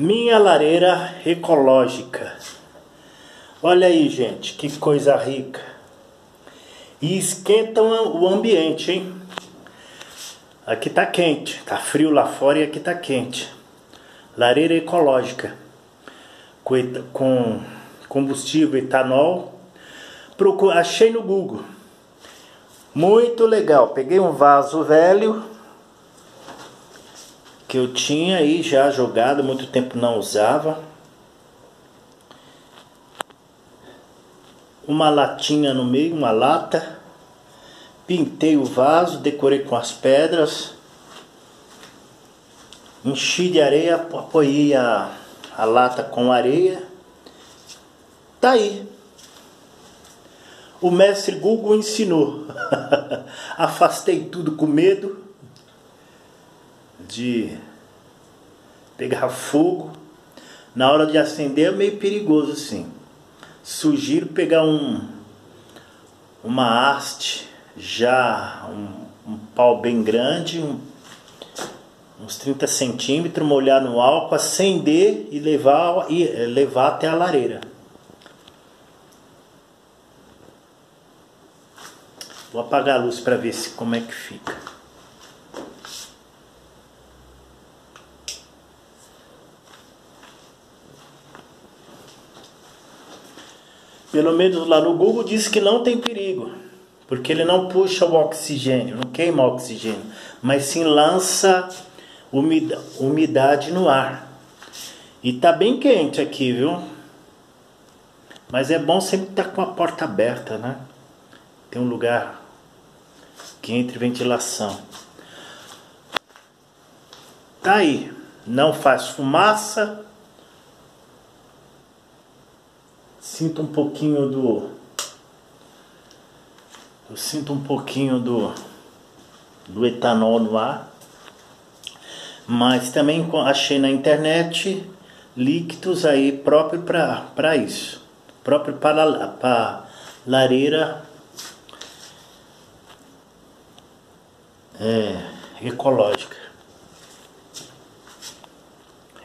Minha lareira ecológica. Olha aí, gente, que coisa rica. E esquenta o ambiente, hein? Aqui tá quente, tá frio lá fora e aqui tá quente. Lareira ecológica. Com combustível etanol. Achei no Google. Muito legal. Peguei um vaso velho que eu tinha aí já jogado, muito tempo não usava. Uma latinha no meio, uma lata. Pintei o vaso, decorei com as pedras. Enchi de areia, apoiei a lata com areia. Tá aí. O mestre Google ensinou. Afastei tudo com medo de pegar fogo. Na hora de acender é meio perigoso assim. Sugiro pegar uma haste, já um pau bem grande, uns 30 centímetros, molhar no álcool, acender e levar até a lareira. Vou apagar a luz para ver como é que fica. Pelo menos lá no Google diz que não tem perigo, porque ele não puxa o oxigênio, não queima o oxigênio, mas sim lança umidade no ar. E tá bem quente aqui, viu? Mas é bom sempre estar com a porta aberta, né? Tem um lugar que entre ventilação. Tá aí, não faz fumaça. Sinto um pouquinho do etanol no ar. Mas também achei na internet líquidos aí próprio para isso. Próprio para lareira ecológica.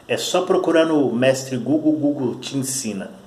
É só procurar no mestre Google, Google te ensina.